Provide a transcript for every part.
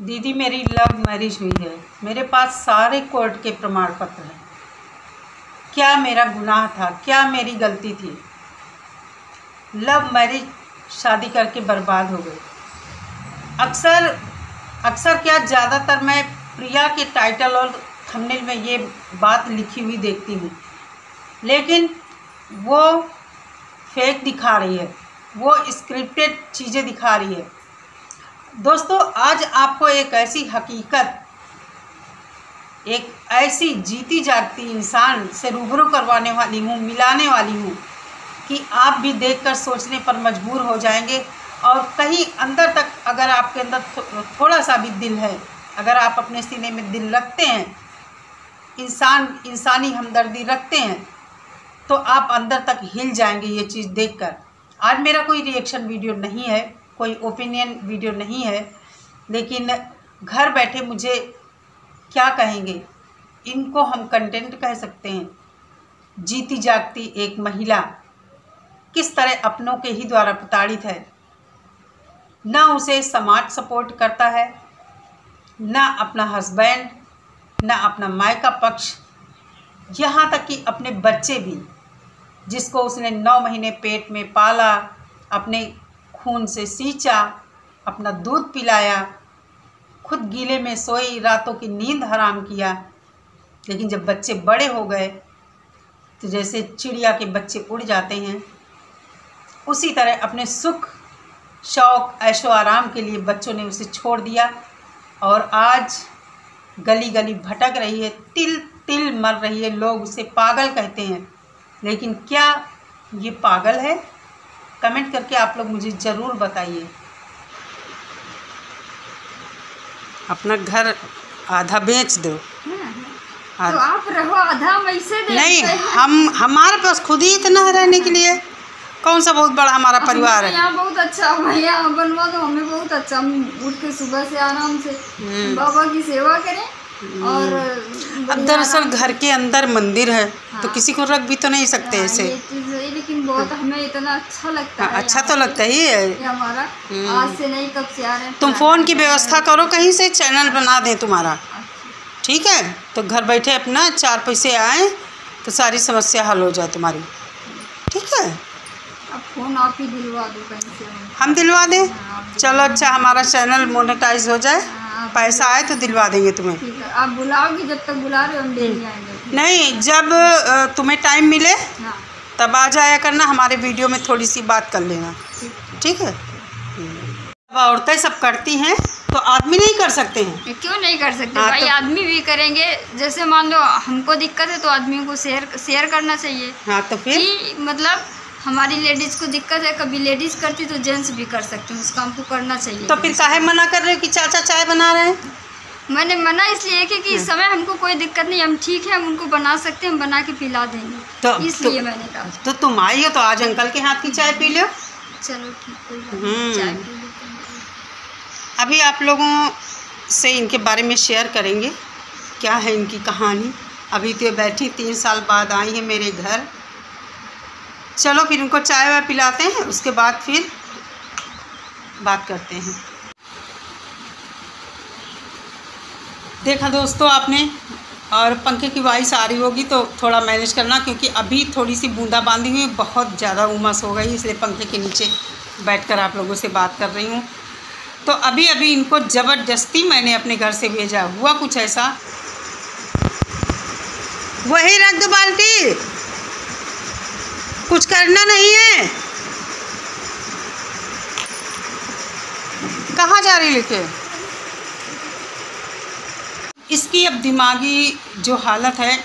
दीदी मेरी love marriage हुई है। मेरे पास सारे कोर्ट के प्रमाण पत्र हैं। क्या मेरा गुनाह था? क्या मेरी गलती थी? लव मैरिज शादी करके बर्बाद हो गई। अक्सर क्या ज़्यादातर मैं प्रिया के टाइटल और थंबनेल में ये बात लिखी हुई देखती हूँ, लेकिन वो फेक दिखा रही है, वो स्क्रिप्टेड चीज़ें दिखा रही है। दोस्तों, आज आपको एक ऐसी हकीकत, एक ऐसी जीती जागती इंसान से रूबरू करवाने वाली हूँ, मिलाने वाली हूँ कि आप भी देखकर सोचने पर मजबूर हो जाएंगे। और कहीं अंदर तक अगर आपके अंदर थोड़ा सा भी दिल है, अगर आप अपने सीने में दिल रखते हैं, इंसानी हमदर्दी रखते हैं, तो आप अंदर तक हिल जाएंगे ये चीज़ देखकर। आज मेरा कोई रिएक्शन वीडियो नहीं है, कोई ओपिनियन वीडियो नहीं है, लेकिन घर बैठे मुझे क्या कहेंगे, इनको हम कंटेंट कह सकते हैं। जीती जागती एक महिला किस तरह अपनों के ही द्वारा प्रताड़ित है। ना उसे समाज सपोर्ट करता है, ना अपना हस्बैंड, ना अपना मायका पक्ष, यहाँ तक कि अपने बच्चे भी, जिसको उसने 9 महीने पेट में पाला, अपने खून से सींचा, अपना दूध पिलाया, खुद गीले में सोई, रातों की नींद हराम किया। लेकिन जब बच्चे बड़े हो गए तो जैसे चिड़िया के बच्चे उड़ जाते हैं, उसी तरह अपने सुख शौक ऐशो आराम के लिए बच्चों ने उसे छोड़ दिया और आज गली गली भटक रही है, तिल तिल मर रही है। लोग उसे पागल कहते हैं, लेकिन क्या ये पागल है? कमेंट करके आप लोग मुझे ज़रूर बताइए। अपना घर आधा बेच दो, तो आप रहो आधा, वैसे दे नहीं, हमारे पास खुद ही इतना है रहने के लिए। कौन सा बहुत बड़ा हमारा परिवार है। यहाँ बहुत अच्छा, यहाँ बनवा दो हमें बहुत अच्छा। हम उठ के सुबह से आराम से बाबा की सेवा करें। और अब दरअसल घर के अंदर मंदिर है, हाँ, तो किसी को रख भी तो नहीं सकते ऐसे। लेकिन बहुत हमें इतना अच्छा लगता है। अच्छा तो लगता ही है हमारा। आज से नहीं, कब से आ रहे हैं। तुम फ़ोन की व्यवस्था करो, कहीं से चैनल बना दें तुम्हारा, ठीक है? तो घर बैठे अपना 4 पैसे आए तो सारी समस्या हल हो जाए तुम्हारी, ठीक है? अब फ़ोन आप ही दिलवा दो कहीं से। हम दिलवा दें? चलो अच्छा, हमारा चैनल मोनेटाइज हो जाए, पैसा आए तो दिलवा देंगे तुम्हें। ठीक है, आप बुलाओगे, जब तक बुला रहे हो हम डेली आएंगे। नहीं, जब तुम्हें टाइम मिले तब आ जाया करना, हमारे वीडियो में थोड़ी सी बात कर लेना, ठीक है? अब औरतें सब करती हैं तो आदमी नहीं कर सकते हैं? क्यों नहीं कर सकते भाई, तो आदमी भी करेंगे। जैसे मान लो हमको दिक्कत है तो आदमियों को शेयर करना चाहिए। हाँ, तो फिर मतलब हमारी लेडीज़ को दिक्कत है, कभी लेडीज़ करती तो जेंट्स भी कर सकते हैं, उसका हमको करना चाहिए। तो फिर काहे मना कर रहे हो कि चाचा चाय बना रहे हैं? मैंने मना इसलिए कि इस समय हमको कोई दिक्कत नहीं, हम ठीक है, हम उनको बना सकते हैं, हम बना के पिला देंगे, तो इसलिए मैंने कहा। तो तुम आई हो तो आज अंकल के हाथ की चाय पी लो। चलो ठीक है, चाय पी लेते हैं। अभी आप लोगों से इनके बारे में शेयर करेंगे, क्या है इनकी कहानी। अभी तो बैठी 3 साल बाद आई है मेरे घर। चलो फिर उनको चाय वाय पिलाते हैं, उसके बाद फिर बात करते हैं। देखा दोस्तों आपने, और पंखे की वाइस आ रही होगी तो थोड़ा मैनेज करना, क्योंकि अभी थोड़ी सी बूंदाबांदी हुई, बहुत ज़्यादा उमस हो गई, इसलिए पंखे के नीचे बैठकर आप लोगों से बात कर रही हूँ। तो अभी इनको ज़बरदस्ती मैंने अपने घर से भेजा। हुआ कुछ ऐसा, वही रख दो बाल्टी, कुछ करना नहीं है। कहाँ जा रही लेके? इसकी अब दिमागी जो हालत है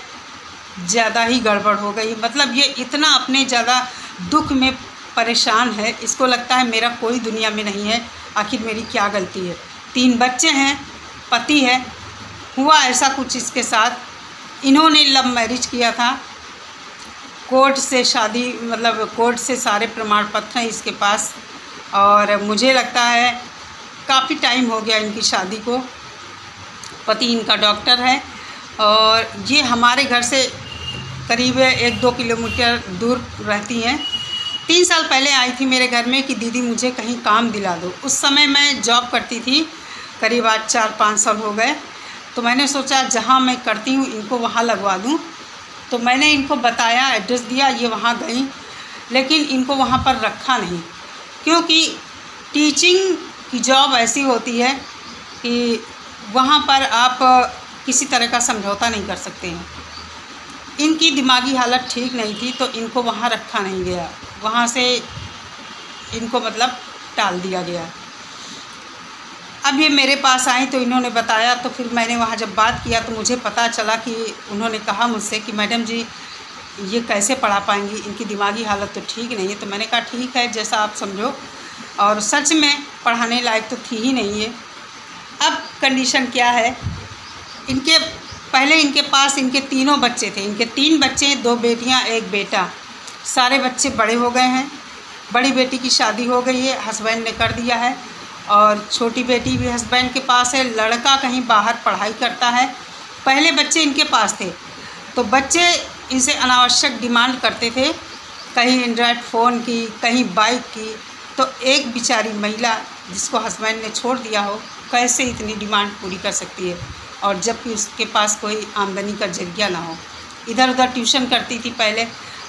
ज़्यादा ही गड़बड़ हो गई। मतलब ये इतना अपने ज़्यादा दुख में परेशान है, इसको लगता है मेरा कोई दुनिया में नहीं है, आखिर मेरी क्या गलती है। 3 बच्चे हैं, पति है, हुआ ऐसा कुछ इसके साथ। इन्होंने लव मैरिज किया था, कोर्ट से शादी, मतलब कोर्ट से सारे प्रमाण पत्र हैं इसके पास, और मुझे लगता है काफ़ी टाइम हो गया इनकी शादी को। पति इनका डॉक्टर है और ये हमारे घर से करीब 1-2 किलोमीटर दूर रहती हैं। 3 साल पहले आई थी मेरे घर में कि दीदी मुझे कहीं काम दिला दो। उस समय मैं जॉब करती थी करीब आज 4-5 साल हो गए। तो मैंने सोचा जहाँ मैं करती हूँ इनको वहाँ लगवा दूँ। तो मैंने इनको बताया, एड्रेस दिया, ये वहाँ गई, लेकिन इनको वहाँ पर रखा नहीं, क्योंकि टीचिंग की जॉब ऐसी होती है कि वहाँ पर आप किसी तरह का समझौता नहीं कर सकते हैं। इनकी दिमागी हालत ठीक नहीं थी तो इनको वहाँ रखा नहीं गया, वहाँ से इनको मतलब टाल दिया गया। अब ये मेरे पास आई तो इन्होंने बताया, तो फिर मैंने वहाँ जब बात किया तो मुझे पता चला कि उन्होंने कहा मुझसे कि मैडम जी ये कैसे पढ़ा पाएंगी, इनकी दिमागी हालत तो ठीक नहीं है। तो मैंने कहा ठीक है, जैसा आप समझो। और सच में पढ़ाने लायक तो थी ही नहीं है। अब कंडीशन क्या है, इनके पहले इनके पास इनके तीनों बच्चे थे, इनके 3 बच्चे, 2 बेटियां 1 बेटा। सारे बच्चे बड़े हो गए हैं। बड़ी बेटी की शादी हो गई है, हस्बैंड ने कर दिया है, और छोटी बेटी भी हस्बैंड के पास है। लड़का कहीं बाहर पढ़ाई करता है। पहले बच्चे इनके पास थे तो बच्चे इनसे अनावश्यक डिमांड करते थे, कहीं एंड्रॉयड फ़ोन की, कहीं बाइक की। तो एक बेचारी महिला जिसको हस्बैंड ने छोड़ दिया हो कैसे इतनी डिमांड पूरी कर सकती है, और जबकि उसके पास कोई आमदनी का जरिया ना हो। इधर उधर ट्यूशन करती थी पहले,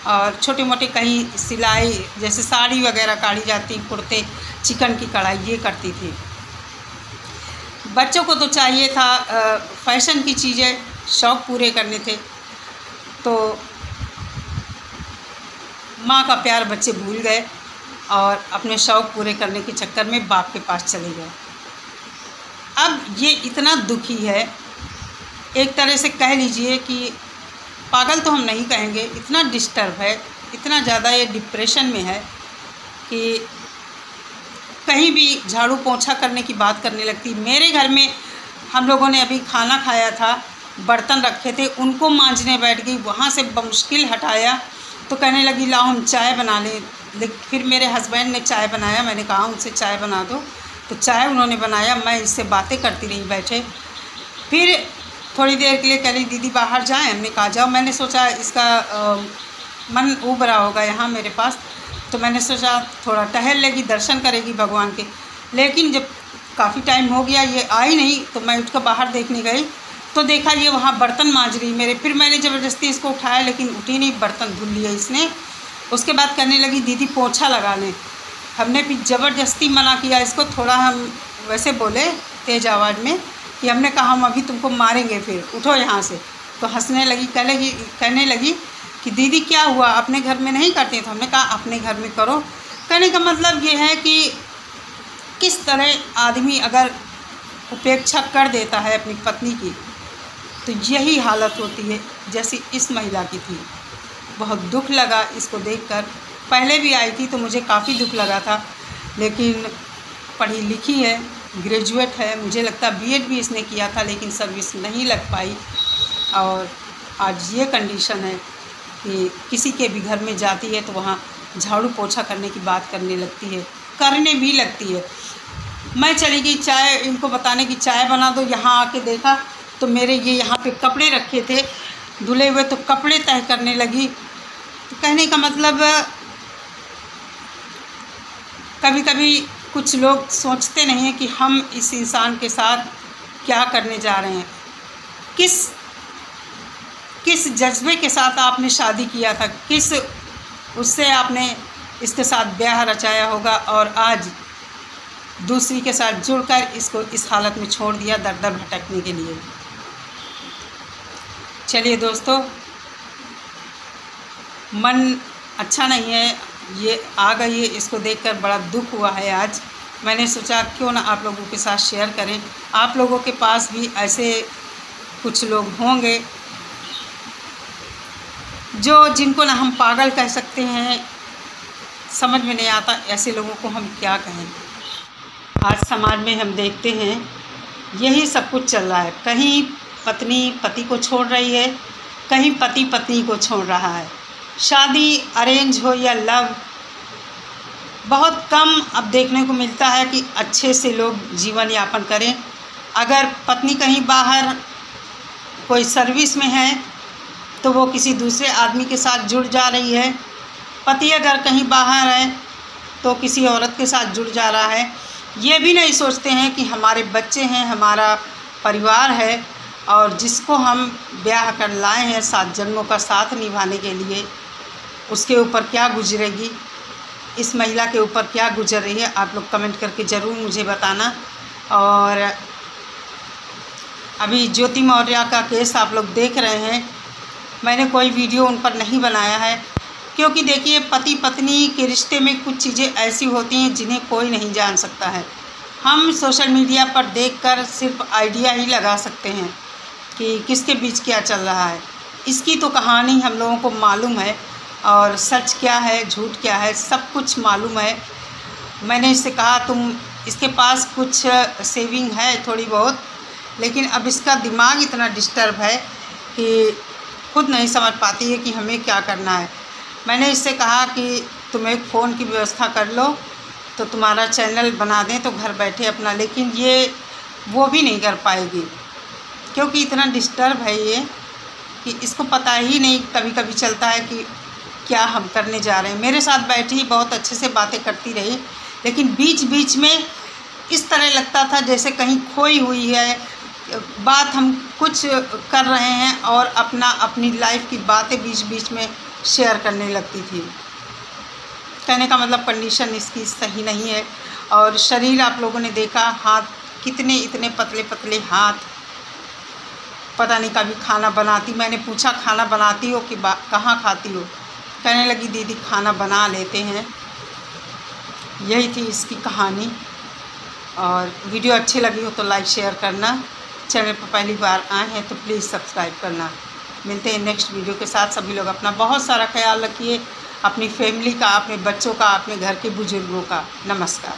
और छोटे मोटे कहीं सिलाई, जैसे साड़ी वगैरह काढ़ी जाती, कुर्ते, चिकन की कढ़ाई, ये करती थी। बच्चों को तो चाहिए था फैशन की चीज़ें, शौक़ पूरे करने थे। तो माँ का प्यार बच्चे भूल गए और अपने शौक़ पूरे करने के चक्कर में बाप के पास चले गए। अब ये इतना दुखी है, एक तरह से कह लीजिए कि पागल तो हम नहीं कहेंगे, इतना डिस्टर्ब है, इतना ज़्यादा ये डिप्रेशन में है कि कहीं भी झाड़ू पोंछा करने की बात करने लगती। मेरे घर में हम लोगों ने अभी खाना खाया था, बर्तन रखे थे, उनको मांजने बैठ गई, वहाँ से बमुश्किल हटाया तो कहने लगी लाओ हम चाय बना लें। लेकिन फिर मेरे हस्बैंड ने चाय बनाया, मैंने कहा उनसे चाय बना दो, तो चाय उन्होंने बनाया, मैं इससे बातें करती रही बैठे। फिर थोड़ी देर के लिए कह रही दीदी बाहर जाएं, हमने कहा जाओ। मैंने सोचा इसका मन उबरा होगा यहाँ मेरे पास, तो मैंने सोचा थोड़ा टहल लेगी, दर्शन करेगी भगवान के। लेकिन जब काफ़ी टाइम हो गया ये आई नहीं, तो मैं उठकर बाहर देखने गई तो देखा ये वहाँ बर्तन मांज रही मेरे। फिर मैंने ज़बरदस्ती इसको उठाया, लेकिन उठी नहीं, बर्तन धुल लिए इसने। उसके बाद कहने लगी दीदी पोंछा लगा लें। हमने फिर ज़बरदस्ती मना किया इसको, थोड़ा हम वैसे बोले तेज़ आवाज़ में कि हमने कहा हम अभी तुमको मारेंगे, फिर उठो यहाँ से। तो हंसने लगी, कहने लगी कि दीदी क्या हुआ, अपने घर में नहीं करते? तो हमने कहा अपने घर में करो। कहने का मतलब ये है कि किस तरह आदमी अगर उपेक्षा कर देता है अपनी पत्नी की, तो यही हालत होती है जैसी इस महिला की थी। बहुत दुख लगा इसको देखकर। पहले भी आई थी तो मुझे काफ़ी दुख लगा था, लेकिन पढ़ी लिखी है, ग्रेजुएट है, मुझे लगता बीएड भी इसने किया था, लेकिन सर्विस नहीं लग पाई। और आज ये कंडीशन है कि किसी के भी घर में जाती है तो वहाँ झाड़ू पोछा करने की बात करने लगती है, करने भी लगती है। मैं चली गई चाय इनको बताने की चाय बना दो। यहाँ आके देखा तो मेरे ये यहाँ पे कपड़े रखे थे धुले हुए, तो कपड़े तह करने लगी। तो कहने का मतलब कभी कभी कुछ लोग सोचते नहीं हैं कि हम इस इंसान के साथ क्या करने जा रहे हैं। किस जज्बे के साथ आपने शादी किया था, किस उससे आपने इसके साथ ब्याह रचाया होगा, और आज दूसरी के साथ जुड़कर इसको इस हालत में छोड़ दिया दर दर भटकने के लिए। चलिए दोस्तों, मन अच्छा नहीं है, ये आ गई है, इसको देखकर बड़ा दुख हुआ है। आज मैंने सोचा क्यों ना आप लोगों के साथ शेयर करें। आप लोगों के पास भी ऐसे कुछ लोग होंगे जिनको ना हम पागल कह सकते हैं, समझ में नहीं आता ऐसे लोगों को हम क्या कहें। आज समाज में हम देखते हैं यही सब कुछ चल रहा है। कहीं पत्नी पति को छोड़ रही है, कहीं पति पत्नी को छोड़ रहा है। शादी अरेंज हो या लव, बहुत कम अब देखने को मिलता है कि अच्छे से लोग जीवन यापन करें। अगर पत्नी कहीं बाहर कोई सर्विस में है तो वो किसी दूसरे आदमी के साथ जुड़ जा रही है, पति अगर कहीं बाहर है तो किसी औरत के साथ जुड़ जा रहा है। ये भी नहीं सोचते हैं कि हमारे बच्चे हैं, हमारा परिवार है, और जिसको हम ब्याह कर लाए हैं 7 जन्मों का साथ निभाने के लिए, उसके ऊपर क्या गुजरेगी, इस महिला के ऊपर क्या गुजर रही है। आप लोग कमेंट करके ज़रूर मुझे बताना। और अभी ज्योति मौर्य का केस आप लोग देख रहे हैं, मैंने कोई वीडियो उन पर नहीं बनाया है, क्योंकि देखिए पति पत्नी के रिश्ते में कुछ चीज़ें ऐसी होती हैं जिन्हें कोई नहीं जान सकता है। हम सोशल मीडिया पर देखकर सिर्फ आइडिया ही लगा सकते हैं कि किसके बीच क्या चल रहा है। इसकी तो कहानी हम लोगों को मालूम है, और सच क्या है झूठ क्या है सब कुछ मालूम है। मैंने इससे कहा तुम, इसके पास कुछ सेविंग है थोड़ी बहुत, लेकिन अब इसका दिमाग इतना डिस्टर्ब है कि खुद नहीं समझ पाती है कि हमें क्या करना है। मैंने इससे कहा कि तुम एक फ़ोन की व्यवस्था कर लो तो तुम्हारा चैनल बना दें तो घर बैठे अपना, लेकिन ये वो भी नहीं कर पाएगी, क्योंकि इतना डिस्टर्ब है ये कि इसको पता ही नहीं कभी कभी चलता है कि क्या हम करने जा रहे हैं। मेरे साथ बैठी बहुत अच्छे से बातें करती रही, लेकिन बीच बीच में इस तरह लगता था जैसे कहीं खोई हुई है बात। हम कुछ कर रहे हैं और अपनी लाइफ की बातें बीच बीच में शेयर करने लगती थी। कहने का मतलब कंडीशन इसकी सही नहीं है। और शरीर आप लोगों ने देखा, हाथ कितने इतने पतले पतले हाथ, पता नहीं कभी खाना बनाती। मैंने पूछा खाना बनाती हो कि कहाँ खाती हो, कहने लगी दीदी खाना बना लेते हैं। यही थी इसकी कहानी। और वीडियो अच्छी लगी हो तो लाइक शेयर करना, चैनल पर पहली बार आए हैं तो प्लीज़ सब्सक्राइब करना। मिलते हैं नेक्स्ट वीडियो के साथ। सभी लोग अपना बहुत सारा ख्याल रखिए, अपनी फैमिली का, अपने बच्चों का, अपने घर के बुजुर्गों का। नमस्कार।